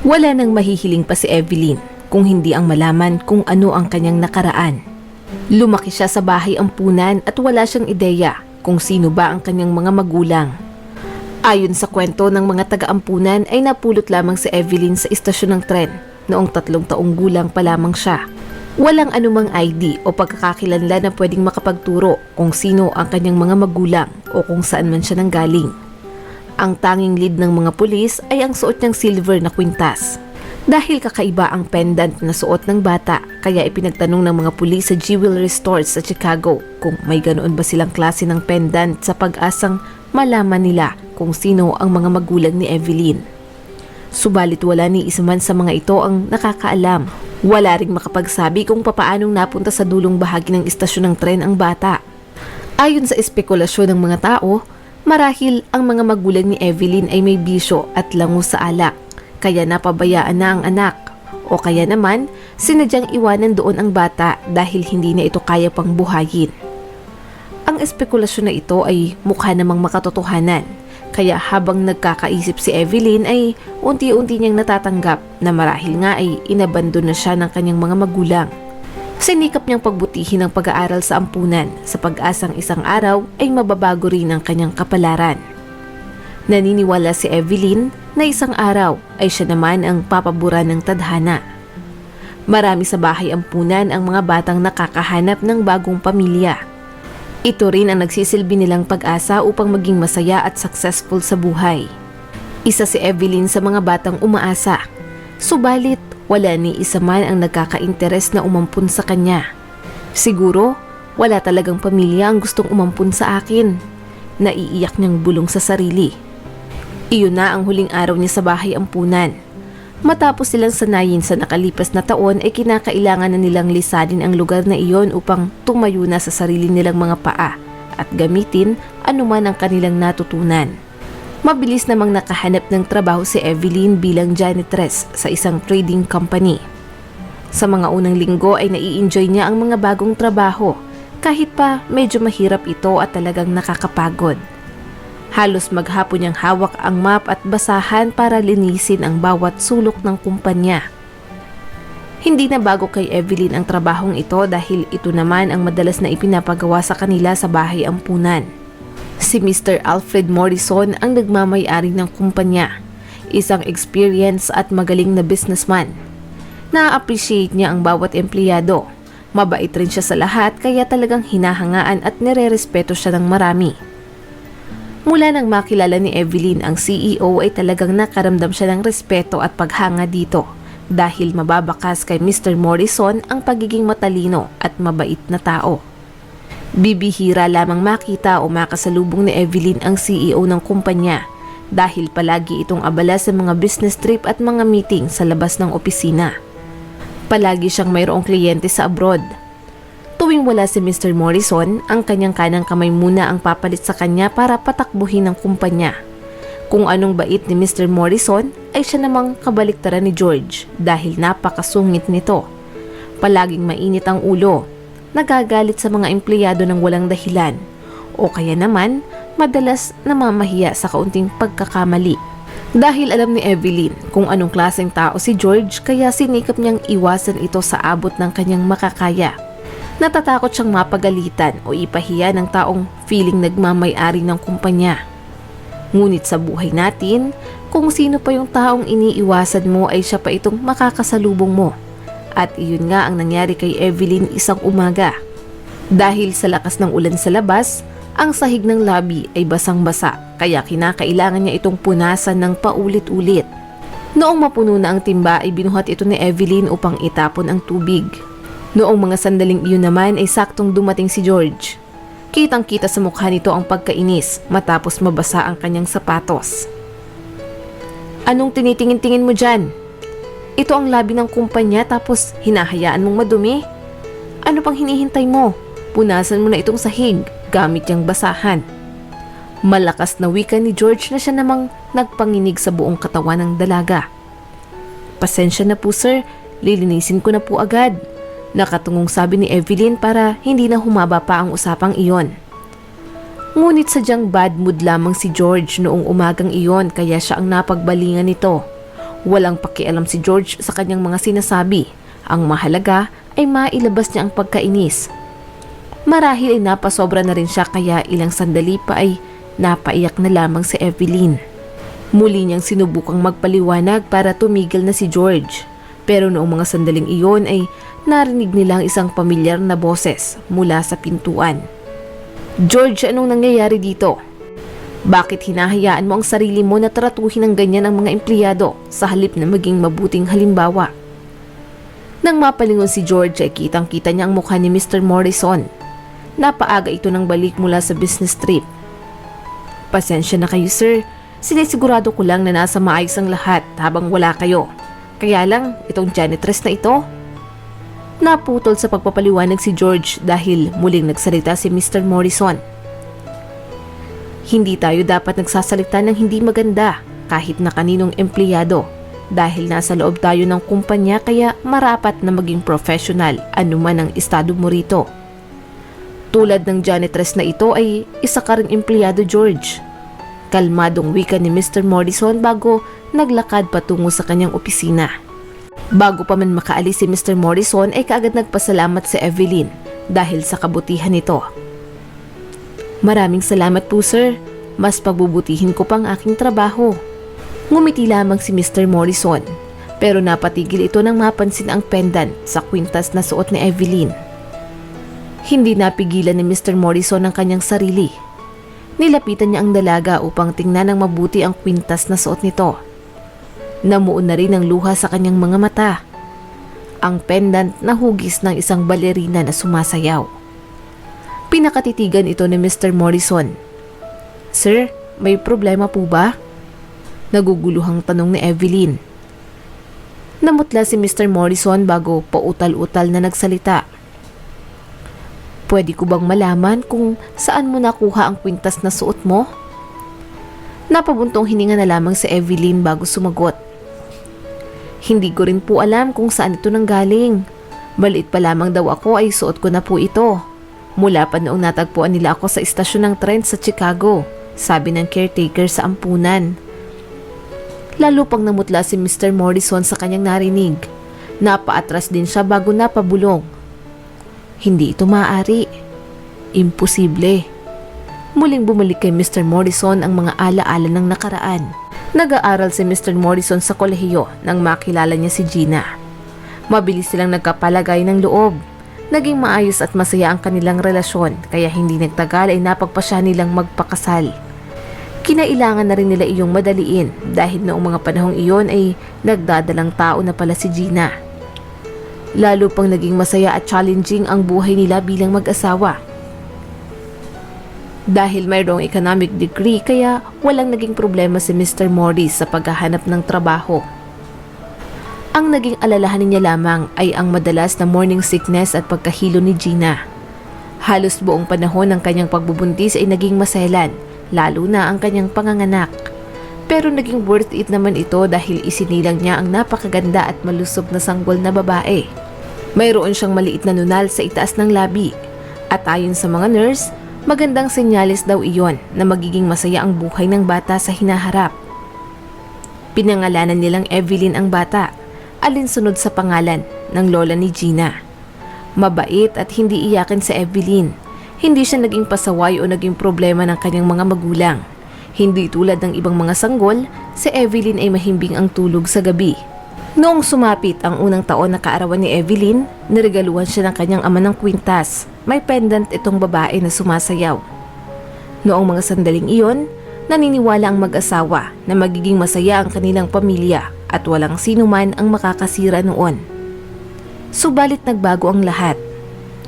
Wala nang mahihiling pa si Evelyn kung hindi ang malaman kung ano ang kanyang nakaraan. Lumaki siya sa bahay ampunan at wala siyang ideya kung sino ba ang kanyang mga magulang. Ayon sa kwento ng mga taga-ampunan ay napulot lamang si Evelyn sa istasyon ng tren noong 3 taong gulang pa lamang siya. Walang anumang ID o pagkakakilanlan na pwedeng makapagturo kung sino ang kanyang mga magulang o kung saan man siya nanggaling. Ang tanging lead ng mga pulis ay ang suot niyang silver na kwintas. Dahil kakaiba ang pendant na suot ng bata, kaya ipinagtanong ng mga pulis sa jewelry stores sa Chicago kung may ganoon ba silang klase ng pendant sa pag-asang malaman nila kung sino ang mga magulang ni Evelyn. Subalit wala ni isa man sa mga ito ang nakakaalam. Wala ring makapagsabi kung papaanong napunta sa dulong bahagi ng istasyon ng tren ang bata. Ayon sa espekulasyon ng mga tao, marahil ang mga magulang ni Evelyn ay may bisyo at lango sa alak, kaya napabayaan na ang anak. O kaya naman, sinadyang iwanan doon ang bata dahil hindi na ito kaya pang buhayin. Ang espekulasyon na ito ay mukha namang makatotohanan, kaya habang nagkakaisip si Evelyn ay unti-unti niyang natatanggap na marahil nga ay inabandon na siya ng kanyang mga magulang. Sinikap niyang pagbutihin ang pag-aaral sa ampunan sa pag-asang isang araw ay mababago rin ang kanyang kapalaran. Naniniwala si Evelyn na isang araw ay siya naman ang papabura ng tadhana. Marami sa bahay ampunan ang mga batang nakakahanap ng bagong pamilya. Ito rin ang nagsisilbi nilang pag-asa upang maging masaya at successful sa buhay. Isa si Evelyn sa mga batang umaasa. Subalit, wala ni isa man ang nagkaka-interes na umampun sa kanya. Siguro, wala talagang pamilya ang gustong umampun sa akin. Naiiyak niyang bulong sa sarili. Iyon na ang huling araw niya sa bahay ampunan. Matapos silang sanayin sa nakalipas na taon ay kinakailangan na nilang lisanin ang lugar na iyon upang tumayo na sa sarili nilang mga paa at gamitin anuman ang kanilang natutunan. Mabilis namang nakahanap ng trabaho si Evelyn bilang janitress sa isang trading company. Sa mga unang linggo ay nai-enjoy niya ang mga bagong trabaho kahit pa medyo mahirap ito at talagang nakakapagod. Halos maghapon niyang hawak ang map at basahan para linisin ang bawat sulok ng kumpanya. Hindi na bago kay Evelyn ang trabahong ito dahil ito naman ang madalas na ipinapagawa sa kanila sa bahay ampunan. Si Mr. Alfred Morrison ang nagmamay-ari ng kumpanya, isang experienced at magaling na businessman. Na-appreciate niya ang bawat empleyado. Mabait rin siya sa lahat kaya talagang hinahangaan at nire-respeto siya ng marami. Mula nang makilala ni Evelyn ang CEO ay talagang nakaramdam siya ng respeto at paghanga dito dahil mababakas kay Mr. Morrison ang pagiging matalino at mabait na tao. Bibihira lamang makita o makasalubong ni Evelyn ang CEO ng kumpanya dahil palagi itong abala sa mga business trip at mga meeting sa labas ng opisina. Palagi siyang mayroong kliyente sa abroad. Tuwing wala si Mr. Morrison, ang kanyang kanang kamay muna ang papalit sa kanya para patakbuhin ang kumpanya. Kung anong bait ni Mr. Morrison ay siya namang kabaliktaran ni George dahil napakasungit nito. Palaging mainit ang ulo, nagagalit sa mga empleyado ng walang dahilan, o kaya naman madalas namamahiya sa kaunting pagkakamali. Dahil alam ni Evelyn kung anong klaseng tao si George kaya sinikap niyang iwasan ito sa abot ng kanyang makakaya. Natatakot siyang mapagalitan o ipahiya ng taong feeling nagmamay-ari ng kumpanya. Ngunit sa buhay natin, kung sino pa yung taong iniiwasan mo ay siya pa itong makakasalubong mo. At iyon nga ang nangyari kay Evelyn isang umaga. Dahil sa lakas ng ulan sa labas, ang sahig ng lobby ay basang-basa kaya kinakailangan niya itong punasan ng paulit-ulit. Noong mapuno na ang timba ay binuhat ito ni Evelyn upang itapon ang tubig. Noong mga sandaling iyon naman ay saktong dumating si George. Kitang-kita sa mukha nito ang pagkainis matapos mabasa ang kanyang sapatos. Anong tinitingin-tingin mo dyan? Ito ang labi ng kumpanya tapos hinahayaan mong madumi? Ano pang hinihintay mo? Punasan mo na itong sahig gamit yung basahan. Malakas na wika ni George na siya namang nagpanginig sa buong katawan ng dalaga. Pasensya na po sir, lilinisin ko na po agad. Nakatungong sabi ni Evelyn para hindi na humaba pa ang usapang iyon. Ngunit sadyang bad mood lamang si George noong umagang iyon kaya siya ang napagbalingan nito. Walang pakialam si George sa kanyang mga sinasabi. Ang mahalaga ay mailabas niya ang pagkainis. Marahil ay napasobra na rin siya kaya ilang sandali pa ay napaiyak na lamang si Evelyn. Muli niyang sinubukang magpaliwanag para tumigil na si George. Pero noong mga sandaling iyon ay narinig nilang isang pamilyar na boses mula sa pintuan. "George, anong nangyayari dito? Bakit hinahayaan mo ang sarili mo na tratuhin ng ganyan ang mga empleyado sa halip na maging mabuting halimbawa?" Nang mapalingon si George ay kitang-kita niya ang mukha ni Mr. Morrison. Napaaga ito ng balik mula sa business trip. "Pasensya na kayo, sir. Sinisigurado ko lang na nasa maayos ang lahat habang wala kayo. Kaya lang, itong janitress na ito." Naputol sa pagpapaliwanag si George dahil muling nagsalita si Mr. Morrison. "Hindi tayo dapat nagsasalita ng hindi maganda kahit na kaninong empleyado dahil nasa loob tayo ng kumpanya kaya marapat na maging professional anuman ang estado mo rito. Tulad ng janitress na ito ay isa ka ring empleyado, George." Kalmadong wika ni Mr. Morrison bago naglakad patungo sa kanyang opisina. Bago pa man makaalis si Mr. Morrison ay kaagad nagpasalamat si Evelyn dahil sa kabutihan nito. "Maraming salamat po, sir. Mas pagbubutihin ko pang aking trabaho." Ngumiti lamang si Mr. Morrison pero napatigil ito nang mapansin ang pendant sa kwintas na suot ni Evelyn. Hindi napigilan ni Mr. Morrison ang kanyang sarili. Nilapitan niya ang dalaga upang tingnan ng mabuti ang kwintas na suot nito. Namuon na rin ang luha sa kanyang mga mata. Ang pendant na hugis ng isang balerina na sumasayaw. Pinakatitigan ito ni Mr. Morrison. "Sir, may problema po ba?" Naguguluhang tanong ni Evelyn. Namutla si Mr. Morrison bago pautal-utal na nagsalita. "Pwede ko bang malaman kung saan mo nakuha ang kwintas na suot mo?" Napabuntong hininga na lamang si Evelyn bago sumagot. "Hindi ko rin po alam kung saan ito nanggaling. Maliit pa lamang daw ako ay suot ko na po ito. Mula pa noong natagpuan nila ako sa istasyon ng tren sa Chicago," sabi ng caretaker sa ampunan. Lalo pang namutla si Mr. Morrison sa kanyang narinig. Napaatras din siya bago napabulong. Hindi ito maaari. Imposible. Muling bumalik kay Mr. Morrison ang mga alaala ng nakaraan. Nag-aaral si Mr. Morrison sa kolehiyo nang makilala niya si Gina. Mabilis silang nagkapalagay ng loob. Naging maayos at masaya ang kanilang relasyon kaya hindi nagtagal ay napagpasya nilang magpakasal. Kinailangan na rin nila iyong madaliin dahil noong mga panahong iyon ay nagdadalang tao na pala si Gina. Lalo pang naging masaya at challenging ang buhay nila bilang mag-asawa. Dahil mayroong economic degree kaya walang naging problema si Mr. Morris sa paghahanap ng trabaho. Ang naging alalahanin niya lamang ay ang madalas na morning sickness at pagkahilo ni Gina. Halos buong panahon ng kanyang pagbubuntis ay naging maselan, lalo na ang kanyang panganganak. Pero naging worth it naman ito dahil isinilang niya ang napakaganda at malusog na sanggol na babae. Mayroon siyang maliit na nunal sa itaas ng labi at ayon sa mga nurse, magandang senyales daw iyon na magiging masaya ang buhay ng bata sa hinaharap. Pinangalanan nilang Evelyn ang bata, alinsunod sa pangalan ng lola ni Gina. Mabait at hindi iyakin si Evelyn. Hindi siya naging pasaway o naging problema ng kanyang mga magulang. Hindi tulad ng ibang mga sanggol, si Evelyn ay mahimbing ang tulog sa gabi. Noong sumapit ang unang taon na kaarawan ni Evelyn, niregaluhan siya ng kanyang ama ng kwintas. May pendant itong babae na sumasayaw. Noong mga sandaling iyon, naniniwala ang mag-asawa na magiging masaya ang kanilang pamilya at walang sino man ang makakasira noon. Subalit nagbago ang lahat.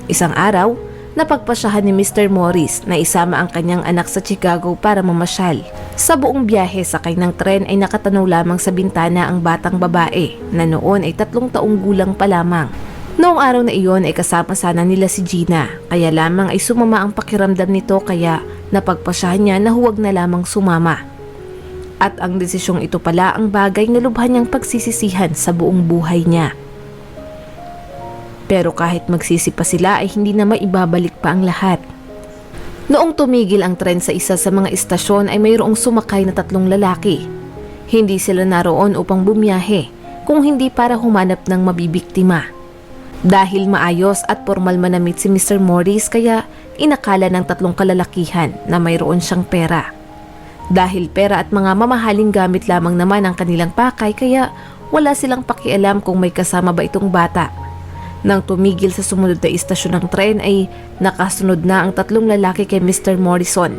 Isang araw, napagpasyahan ni Mr. Morris na isama ang kanyang anak sa Chicago para mamasyal. Sa buong biyahe sakay ng tren ay nakatanaw lamang sa bintana ang batang babae na noon ay 3 taong gulang pa lamang. Noong araw na iyon ay kasama sana nila si Gina, kaya lamang ay sumama ang pakiramdam nito kaya napagpasyahan niya na huwag na lamang sumama. At ang desisyong ito pala ang bagay na lubhan niyang pagsisisihan sa buong buhay niya. Pero kahit magsisi pa sila ay hindi na maibabalik pa ang lahat. Noong tumigil ang tren sa isa sa mga istasyon ay mayroong sumakay na 3 lalaki. Hindi sila naroon upang bumiyahe kung hindi para humanap ng mabibiktima. Dahil maayos at formal manamit si Mr. Morris kaya inakala ng tatlong kalalakihan na mayroon siyang pera. Dahil pera at mga mamahaling gamit lamang naman ang kanilang pakay kaya wala silang pakialam kung may kasama ba itong bata. Nang tumigil sa sumunod na istasyon ng tren ay nakasunod na ang tatlong lalaki kay Mr. Morrison.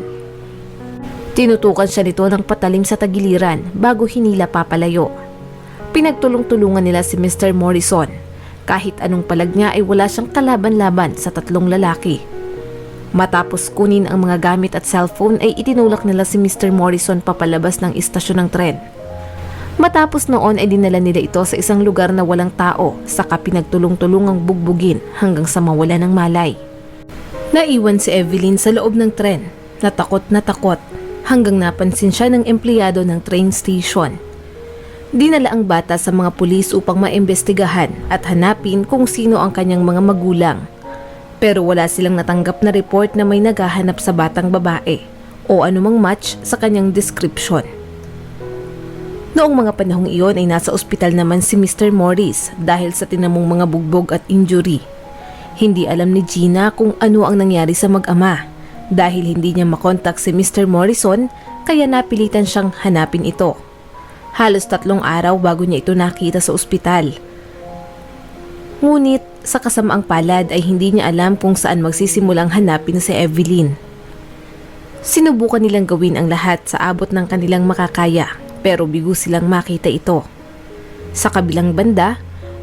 Tinutukan siya nito ng patalim sa tagiliran bago hinila papalayo. Pinagtulong-tulungan nila si Mr. Morrison. Kahit anong palag niya ay wala siyang kalaban-laban sa tatlong lalaki. Matapos kunin ang mga gamit at cellphone ay itinulak nila si Mr. Morrison papalabas ng istasyon ng tren. Matapos noon ay dinala nila ito sa isang lugar na walang tao saka pinagtulong-tulungang bugbugin hanggang sa mawala ng malay. Naiwan si Evelyn sa loob ng tren, natakot na takot hanggang napansin siya ng empleyado ng train station. Dinala ang bata sa mga pulis upang maimbestigahan at hanapin kung sino ang kanyang mga magulang. Pero wala silang natanggap na report na may naghahanap sa batang babae o anumang match sa kanyang description. Noong mga panahong iyon ay nasa ospital naman si Mr. Morris dahil sa tinamong mga bugbog at injury. Hindi alam ni Gina kung ano ang nangyari sa mag-ama dahil hindi niya makontak si Mr. Morrison kaya napilitan siyang hanapin ito. Halos 3 araw bago niya ito nakita sa ospital. Ngunit sa kasamaang palad ay hindi niya alam kung saan magsisimulang hanapin si Evelyn. Sinubukan nilang gawin ang lahat sa abot ng kanilang makakaya pero bigo silang makita ito. Sa kabilang banda,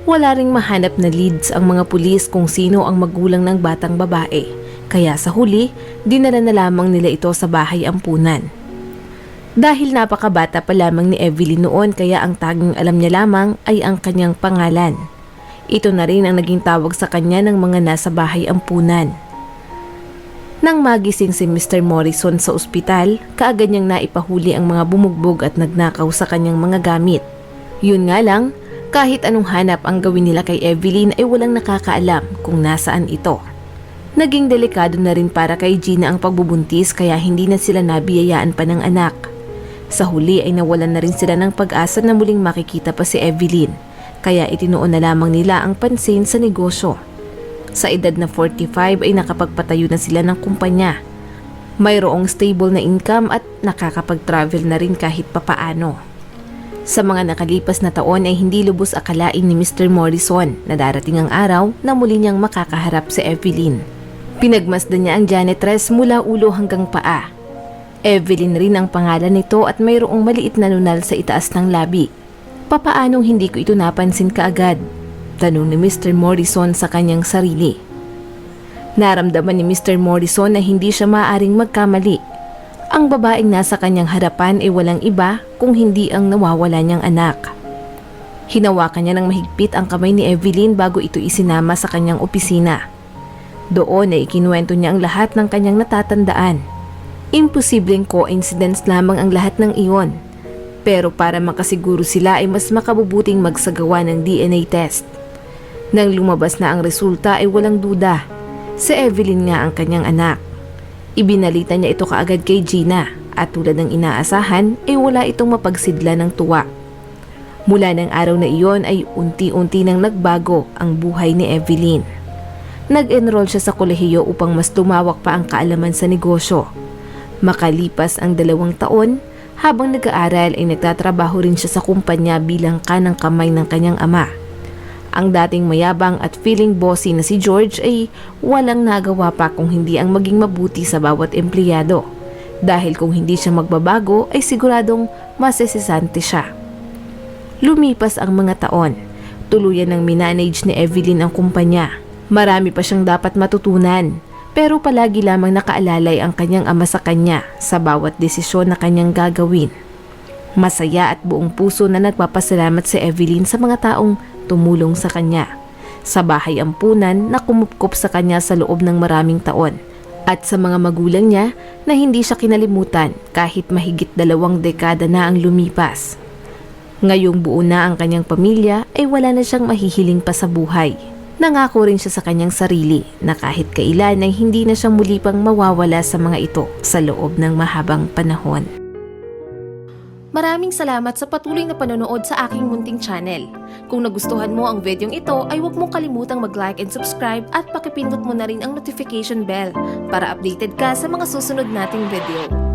wala ring mahanap na leads ang mga pulis kung sino ang magulang ng batang babae. Kaya sa huli, dinala na lamang nila ito sa bahay ampunan. Dahil napakabata pa lamang ni Evelyn noon kaya ang tanging alam niya lamang ay ang kanyang pangalan. Ito na rin ang naging tawag sa kanya ng mga nasa bahay ampunan. Nang magising si Mr. Morrison sa ospital, kaagad niyang naipahuli ang mga bumugbog at nagnakaw sa kanyang mga gamit. Yun nga lang, kahit anong hanap ang gawin nila kay Evelyn ay walang nakakaalam kung nasaan ito. Naging delikado na rin para kay Gina ang pagbubuntis kaya hindi na sila nabiyayaan pa ng anak. Sa huli ay nawalan na rin sila ng pag-asa na muling makikita pa si Evelyn, kaya itinuon na lamang nila ang pansin sa negosyo. Sa edad na 45 ay nakapagpatayo na sila ng kumpanya. Mayroong stable na income at nakakapag-travel na rin kahit papaano. Sa mga nakalipas na taon ay hindi lubos akalain ni Mr. Morrison na darating ang araw na muli niyang makakaharap si Evelyn. Pinagmasdan niya ang janitress mula ulo hanggang paa. Evelyn rin ang pangalan nito at mayroong maliit na nunal sa itaas ng labi. Papaanong hindi ko ito napansin kaagad? Tanong ni Mr. Morrison sa kanyang sarili. Naramdaman ni Mr. Morrison na hindi siya maaaring magkamali. Ang babaeng nasa kanyang harapan ay walang iba kung hindi ang nawawala niyang anak. Hinawakan niya ng mahigpit ang kamay ni Evelyn bago ito isinama sa kanyang opisina. Doon ay ikinuwento niya ang lahat ng kanyang natatandaan. Imposibleng coincidence lamang ang lahat ng iyon. Pero para makasiguro sila ay mas makabubuting magsagawa ng DNA test. Nang lumabas na ang resulta ay walang duda. Si Evelyn nga ang kanyang anak. Ibinalita niya ito kaagad kay Gina at tulad ng inaasahan ay wala itong mapagsidla ng tuwa. Mula ng araw na iyon ay unti-unti nang nagbago ang buhay ni Evelyn. Nag-enroll siya sa kolehiyo upang mas tumawak pa ang kaalaman sa negosyo. Makalipas ang 2 taon, habang nag-aaral ay nagtatrabaho rin siya sa kumpanya bilang kanang kamay ng kanyang ama. Ang dating mayabang at feeling bossy na si George ay walang nagawa pa kung hindi ang maging mabuti sa bawat empleyado. Dahil kung hindi siya magbabago ay siguradong masesesante siya. Lumipas ang mga taon, tuluyan ng minanage ni Evelyn ang kumpanya. Marami pa siyang dapat matutunan, pero palagi lamang nakaalalay ang kanyang ama sa kanya sa bawat desisyon na kanyang gagawin. Masaya at buong puso na nagpapasalamat si Evelyn sa mga taong tumulong sa kanya, sa bahay ampunan na kumupkop sa kanya sa loob ng maraming taon, at sa mga magulang niya na hindi siya kinalimutan kahit mahigit 2 dekada na ang lumipas. Ngayong buo na ang kanyang pamilya ay wala na siyang mahihiling pa sa buhay. Nangako rin siya sa kanyang sarili na kahit kailan ay hindi na siya muli pang mawawala sa mga ito sa loob ng mahabang panahon. Maraming salamat sa patuloy na panonood sa aking munting channel. Kung nagustuhan mo ang videong ito ay huwag mong kalimutang mag-like and subscribe at pakipindot mo na rin ang notification bell para updated ka sa mga susunod nating video.